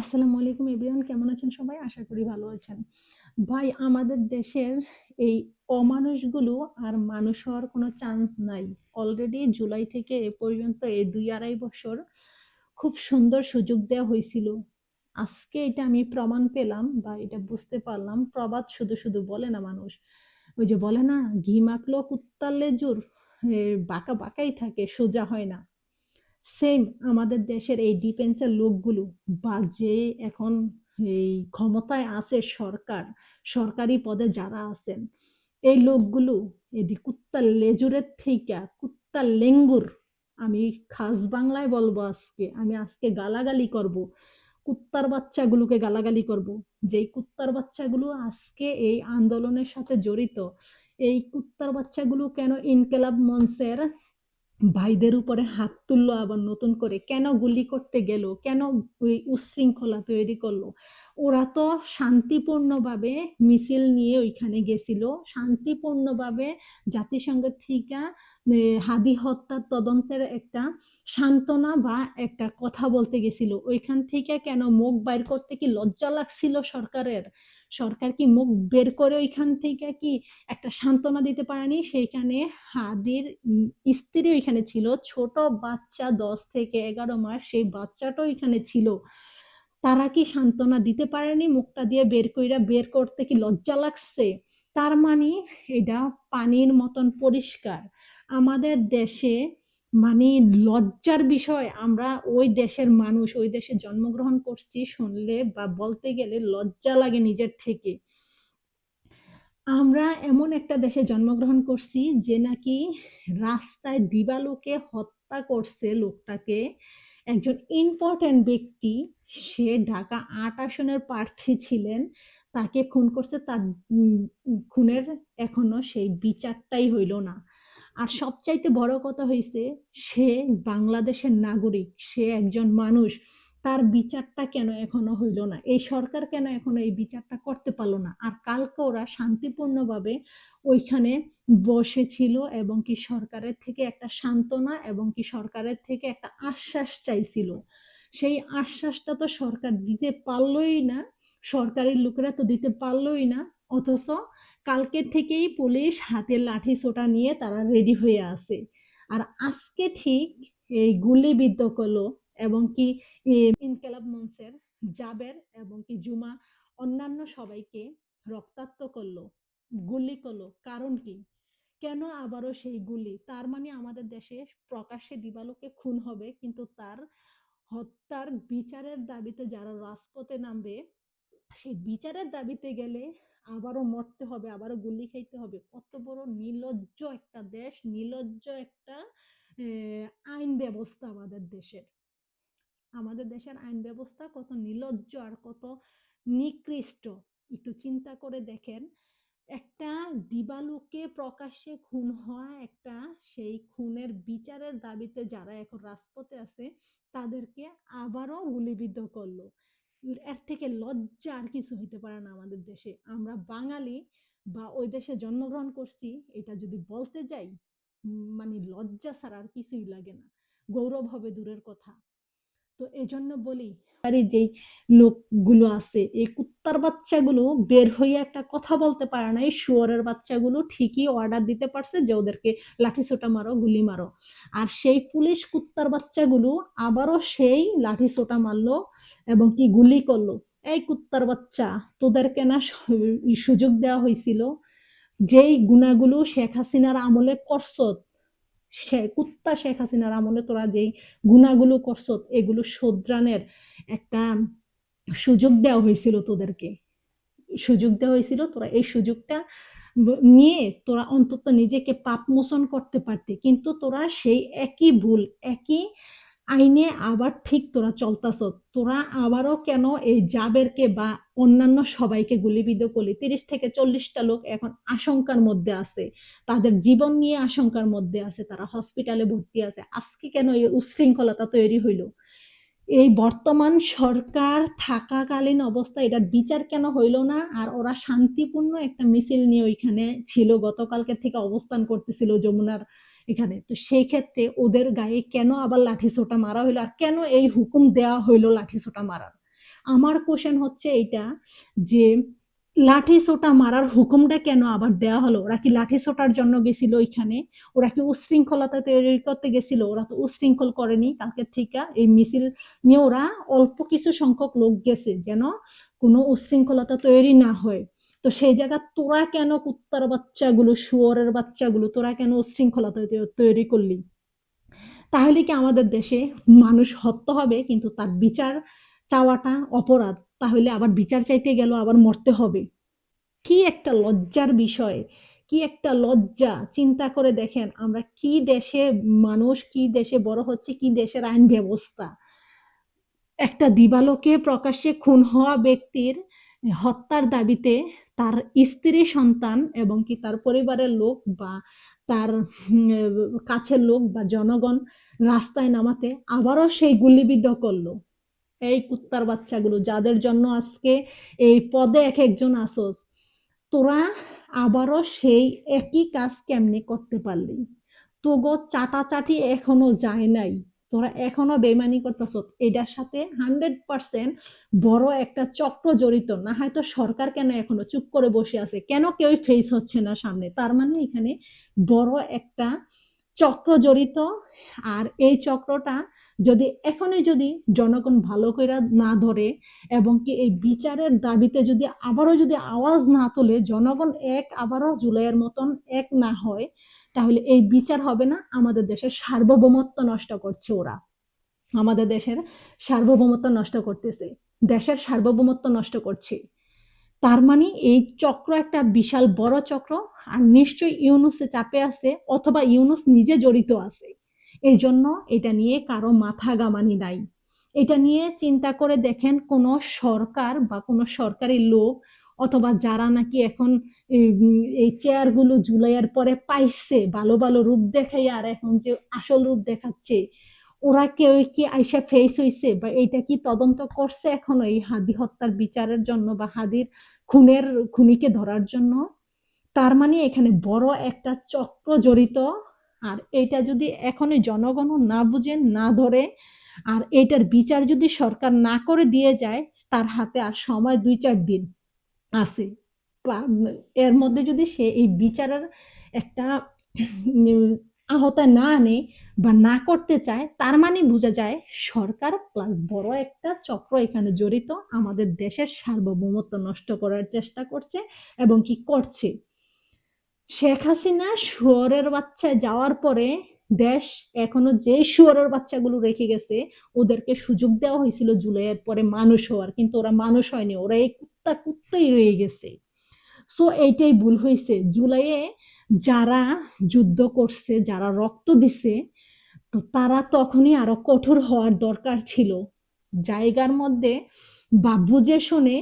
আসসালামু আলাইকুম এভরিওয়ান, কেমন আছেন সবাই? আশা করি ভালো আছেন। ভাই, আমাদের দেশের এই অমানুষগুলো আর মানুষ হওয়ার কোনো চান্স নাই। অলরেডি জুলাই থেকে এ পর্যন্ত এই ২-২.৫ বছর খুব সুন্দর সুযোগ দেওয়া হয়েছিল। আজকে এটা আমি প্রমাণ পেলাম বা এটা বুঝতে পারলাম, প্রবাদ শুধু শুধু বলে না মানুষ। ওই যে বলে না, ঘি মাখলেও কুত্তার লেজুর বাঁকা বাঁকাই থাকে, সোজা হয় না। সেম আমাদের দেশের এই ডিফেন্সের লোকগুলো বা যে এখন এই ক্ষমতায় আছে সরকার, সরকারি পদে যারা আছেন, এই লোকগুলো এটি কুত্তার লেজুরের থেইকা কুত্তার লেঙ্গুর। আমি খাস বাংলায় বলবো, আজকে গালাগালি করব, কুত্তার বাচ্চাগুলোকে গালাগালি করব। যেই কুত্তার বাচ্চাগুলো আজকে এই আন্দোলনের সাথে জড়িত, এই কুত্তার বাচ্চাগুলো কেন ইনকেলাব মঞ্চের ভাইদের উপরে হাত তুললো, আবার নতুন করে কেন গুলি করতে গেল, কেন ওই উচ্ছৃঙ্খলা তৈরি করলো? ওরা তো শান্তিপূর্ণভাবে মিছিল নিয়ে ওইখানে গেছিল, শান্তিপূর্ণভাবে জাতিসংঘের থেকে হাদি হত্যার তদন্তের একটা সান্ত্বনা বা একটা কথা বলতে গেছিল। ওইখান থেকে কেন মুখ বাইর করতে কি লজ্জা লাগছিল সরকারের? সরকার কি মুখ বের করে ওইখান থেকে কি একটা সান্ত্বনা দিতে পারেনি? সেইখানে হাদির স্ত্রী ওইখানে ছিল, ছোট বাচ্চা 10 থেকে 11 মাস, সেই বাচ্চাটাও এখানে ছিল। তারা কি সান্ত্বনা দিতে পারেনি? মুখটা দিয়ে বের করতে কি লজ্জা লাগছে? তার মানে এটা পানির মতন পরিষ্কার। আমাদের দেশে মানে লজ্জার বিষয়, আমরা ওই দেশের মানুষ, ওই দেশে জন্মগ্রহণ করছি, শুনলে বা বলতে গেলে লজ্জা লাগে নিজের থেকে। আমরা এমন একটা দেশে জন্মগ্রহণ করছি যে নাকি রাস্তায় দিবালোকে হত্যা করছে লোকটাকে, একজন ইম্পর্টেন্ট ব্যক্তি। সে ঢাকা ৮ আসনের প্রার্থী ছিলেন, তাকে খুন করছে। তার খুনের এখনো সেই বিচারটাই হইল না। আর সবচাইতে বড় কথা হইছে, সে বাংলাদেশের নাগরিক, সে একজন মানুষ। তার বিচারটা কেন এখনো হইল না? এই সরকার কেন এখনো এই বিচারটা করতে পারলো না? আর কালকে ওরা শান্তিপূর্ণভাবে ওইখানে বসেছিল এবং কি সরকারের থেকে একটা সান্ত্বনা এবং কি সরকারের থেকে একটা আশ্বাস চাইছিল। সেই আশ্বাসটা তো সরকার দিতে পারলোই না, সরকারি লোকেরা তো দিতে পারলোই না। অথচ কালকে থেকেই পুলিশ হাতে লাঠি সোটা নিয়ে তারা রেডি হয়ে আছে। আর আজকে ঠিক এই গুলিবিদ্ধ করলো এবং কি ইনকেলাব মঞ্চের জাবের এবং কি জুমা, অন্যান্য সবাইকে রক্তাক্ত করলো, গুলি করলো। কারণ কি? কেন আবারও সেই গুলি? তার মানে আমাদের দেশে প্রকাশ্যে দিবালোকে খুন হবে, কিন্তু তার হত্যার বিচারের দাবিতে যারা রাজপথে নামবে, সেই বিচারের দাবিতে গেলে আবারও মরতে হবে, আবারও গুলি খাইতে হবে। কত বড় নির্লজ্জ একটা দেশ, নির্লজ্জ একটা আইন ব্যবস্থা আমাদের দেশের। আমাদের দেশের আইন ব্যবস্থা কত নির্লজ্জ আর কত নিকৃষ্ট, একটু চিন্তা করে দেখেন। একটা দিবালোকে প্রকাশ্যে খুন হওয়া, একটা সেই খুনের বিচারের দাবিতে যারা এখন রাজপথে আছে, তাদেরকে আবারও গুলিবিদ্ধ করলো। এর থেকে লজ্জা আর কিছু হইতে পারে না আমাদের দেশে। আমরা বাঙালি বা ওই দেশে জন্মগ্রহণ করছি, এটা যদি বলতে যাই, মানে লজ্জা ছাড়া আর কিছুই লাগে না, গৌরব হবে দূরের কথা। তো এজন্য বলি, আরে যেই লোকগুলো আছে, এই কুত্তার বাচ্চাগুলো বের হয়ে একটা কথা বলতে পারে না, এই শুয়োরের বাচ্চাগুলো ঠিকই অর্ডার দিতে পারছে যে ওদেরকে লাঠি সোটা মারো, গুলি মারো। আর সেই পুলিশ কুত্তার বাচ্চাগুলো আবারও সেই লাঠি সোটা মারলো এবং কি গুলি করলো। এই কুত্তার বাচ্চা, তোদেরকে না সুযোগ দেওয়া হয়েছিল? যেই গুণাগুলো শেখ হাসিনার আমলে করছো, কুত্তা শেখ হাসিনার আমলে তোরা যেই গুণাগুলো করছো, এগুলো শোধরানোর একটা সুযোগ দেওয়া হয়েছিল তোদেরকে। সুযোগ দেওয়া হয়েছিল, তোরা এই সুযোগটা নিয়ে তোরা অন্তত নিজেকে পাপ মোচন করতে পারতি। কিন্তু তোরা সেই একই ভুল, একই আইনে আবার ঠিক তোরা চলতাছ। তোরা আবারও কেন এই জাবেরকে বা অন্যান্য সবাইকে গুলিবিদ্ধ করলি? 30 থেকে 40টা লোক এখন আশঙ্কার মধ্যে আছে, তাদের জীবন নিয়ে আশঙ্কার মধ্যে আছে, তারা হসপিটালে ভর্তি আছে। আজকে কেন এই উশৃঙ্খলতা তৈরি হইল? এই বর্তমান সরকার থাকাকালীন অবস্থা এটার বিচার কেন হইল না? আর ওরা শান্তিপূর্ণ একটা মিছিল নিয়ে ওইখানে ছিল, গতকালকে থেকে অবস্থান করতেছিল যমুনার এখানে। তো সেই ক্ষেত্রে ওদের গায়ে কেন আবার লাঠিসোঁটা মারা হইলো? আর কেন এই হুকুম দেওয়া হইলো লাঠিসোঁটা মারার? আমার কোশ্চেন হচ্ছে এইটা যে লাঠি সোটা মারার হুকুমটা কেন আবার দেওয়া হলো? ওরা কি লাঠি সোটার জন্য গেছিল ওইখানে? ওরা কি উচ্ছৃঙ্খলতা তৈরি করতে গেছিল? ওরা তো উচ্ছৃঙ্খল করেনি কালকের থেকে। এই মিছিল নিয়ে ওরা অল্প কিছু সংখ্যক লোক গেছে যেন কোনো উচ্ছৃঙ্খলতা তৈরি না হয়। তো সেই জায়গা তোরা কেন কুত্তার বাচ্চাগুলো, শুয়োরের বাচ্চাগুলো তোরা কেন উচ্ছৃঙ্খলতা তৈরি করলি? তাহলে কি আমাদের দেশে মানুষ হত্যা হবে কিন্তু তার বিচার চাওয়াটা অপরাধ? তাহলে আবার বিচার চাইতে গেল আবার মরতে হবে? কি একটা লজ্জার বিষয়, কি একটা লজ্জা! চিন্তা করে দেখেন আমরা কি দেশে মানুষ, কি দেশে বড় হচ্ছে, কি দেশের আইন ব্যবস্থা। একটা দিবালোকে প্রকাশ্যে খুন হওয়া ব্যক্তির হত্যার দাবিতে তার স্ত্রী, সন্তান এবং কি তার পরিবারের লোক বা তার কাছের লোক বা জনগণ রাস্তায় নামাতে আবারও সেই গুলিবিদ্ধ করলো। এই কুত্তার বাচ্চাগুলো যাদের জন্য আজকে এই পদে এক একজন আসোস, তোরা আবারও সেই একই কাজ কেমনে করতে পারলি? তোগো চাটাচাটি এখনো যায় নাই, তোরা এখনো বেমানি করতেছ। এটার সাথে 100% বড় একটা চক্র জড়িত, না হয়তো সরকার কেন এখনো চুপ করে বসে আছে, কেন কেউ ফেস হচ্ছে না সামনে? তার মানে এখানে বড় একটা চক্র জড়িত। আর এই চক্রটা যদি এখনই যদি জনগণ ভালো করে না ধরে এবং কি এই বিচারের দাবিতে যদি আবারও যদি আওয়াজ না তোলে, জনগণ এক আবারও জুলাইয়ের মতন এক না হয়, তাহলে এই বিচার হবে না। আমাদের দেশের সার্বভৌমত্ব নষ্ট করছে ওরা, আমাদের দেশের সার্বভৌমত্ব নষ্ট করতেছে, দেশের সার্বভৌমত্ব নষ্ট করছে। তার মানে এই চক্র একটা বিশাল বড় চক্র। আর নিশ্চয়ই ইউনুসে চাপে আছে অথবা ইউনুস নিজে জড়িত আছে। এই জন্য এটা নিয়ে কারো মাথা গামানি নাই। এটা নিয়ে চিন্তা করে দেখেন কোন সরকার বা কোন সরকারি লোক অথবা যারা নাকি এখন এই চেয়ারগুলো জুলাইয়ের পরে পাইছে ভালো ভালো রূপ দেখাইয়া, আর এখন যে আসল রূপ দেখাচ্ছে, ওরা কেউ কি আইসা ফেস হইছে বা এইটা কি তদন্ত করছে এখনো এই হাদি হত্যার বিচারের জন্য বা হাদির খুনিকে ধরার জন্য? তার মানে এখানে বড় একটা চক্র জড়িত। আর এইটা যদি এখনই জনগণ না বুঝে না ধরে, আর এইটার বিচার যদি সরকার না করে দিয়ে যায়, তার হাতে আর সময় 2-4 দিন আছে। এর মধ্যে যদি সে এই বিচারের একটা আহতা না আনে বা না করতে চায়, তার মানে বোঝা যায় সরকার প্লাস বড় একটা চক্র এখানে জড়িত, আমাদের দেশের সার্বভৌমত্ব নষ্ট করার চেষ্টা করছে এবং কি করছে। শেখ হাসিনা শুয়োরের বাচ্চা যাওয়ার পরে দেশ এখনো যে শুয়োরের বাচ্চাগুলো রেখে গেছে ওদেরকে সুযোগ দেওয়া হয়েছিল জুলাইয়ের পরে মানুষ হওয়ার, কিন্তু ওরা মানুষ হয়নি, ওরা এই কুত্তাই রয়ে গেছে। সো এইটাই ভুল হয়েছে। জুলাইয়ে যারা যুদ্ধ করছে, যারা রক্ত দিছে, তো তারা তখনই আরো কঠোর হওয়ার দরকার ছিল। জায়গার মধ্যে বা বুঝে শুনে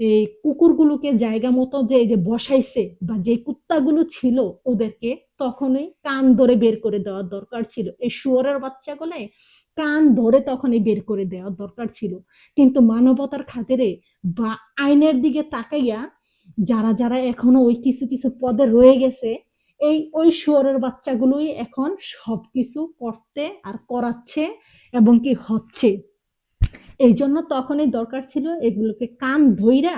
এই কুকুরগুলোকে জায়গা মতো যে এই যে বসাইছে বা যে কুত্তাগুলো ছিল ওদেরকে তখনই কান ধরে বের করে দেওয়ার দরকার ছিল। এই শুয়োরের বাচ্চাগুলো কান ধরে তখনই বের করে দেওয়ার দরকার ছিল। কিন্তু মানবতার খাতিরে বা আইনের দিকে তাকাইয়া যারা যারা এখনো ওই কিছু কিছু পদে রয়ে গেছে, ওই শুয়োরের বাচ্চাগুলোই এখন সবকিছু করতে আর করাচ্ছে এবং কি হচ্ছে। এই জন্য তখনই দরকার ছিল এগুলোকে কান ধইরা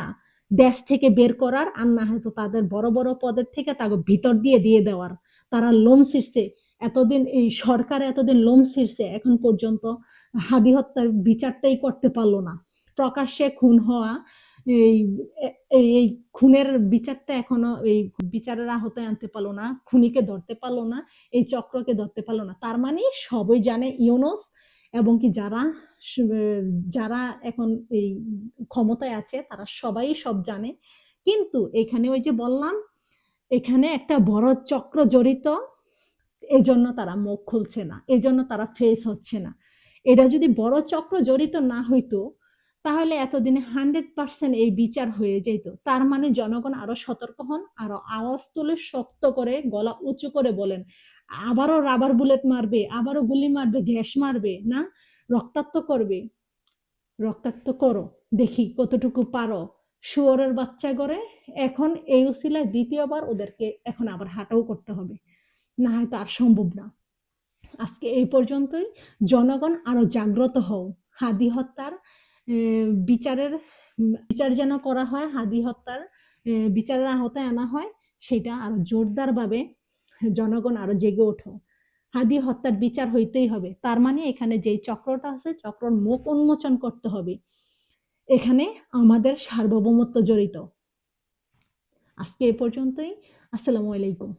দেশ থেকে বের করার, আর না হয়তো তাদের বড় বড় পদের থেকে তাকে ভিতর দিয়ে দিয়ে দেওয়ার। তারা লোম ছিঁড়ছে এতদিন, এই সরকার এতদিন লোম ছিঁড়ছে, এখন পর্যন্ত হাদি হত্যার বিচারটাই করতে পারলো না। প্রকাশ্যে খুন হওয়া এই এই খুনের বিচারটা এখনো এই বিচারের আহতায় আনতে পারলো না, খুনিকে ধরতে পারলো না, এই চক্রকে ধরতে পারলো না। তার মানে সবই জানে ইউনুস এবং কি যারা এখন এই ক্ষমতায় আছে তারা সবাই সব জানে। কিন্তু এখানে ওই যে বললাম, এখানে একটা বড় চক্র জড়িত, এজন্য তারা মুখ খুলছে না, এজন্য তারা ফেস হচ্ছে না। এটা যদি বড় চক্র জড়িত না হইতো তাহলে এতদিনে 100% এই বিচার হয়ে যেত। তার মানে জনগণ আরো সতর্ক হন, আরো আওয়াজ তুলে শক্ত করে গলা উঁচু করে বলেন, আবারও রাবার বুলেট মারবে, আবারও গুলি মারবে, গ্যাস মারবে না, রক্তাক্ত করবে, রক্তাক্ত করো, দেখি কতটুকু পারো। শুয়োরের বাচ্চা করে এখন এই উসিলায় দ্বিতীয়বার ওদেরকে এখন আবার হাঁটাও করতে হবে, না হয়তো আর সম্ভব না। আজকে এই পর্যন্তই। জনগণ আরো জাগ্রত হও। হাদি হত্যার বিচারের বিচার যেন করা হয়, হাদি হত্যার বিচারের আওতায় আনা হয়, সেটা আরো জোরদারভাবে জনগণ আরো জেগে ওঠো। হাদি হত্যার বিচার হইতেই হবে। তার মানে এখানে যেই চক্রটা আছে, চক্রর মুখ উন্মোচন করতে হবে। এখানে আমাদের সার্বভৌমত্ব জড়িত। আজকে এ পর্যন্তই। আসসালামু আলাইকুম।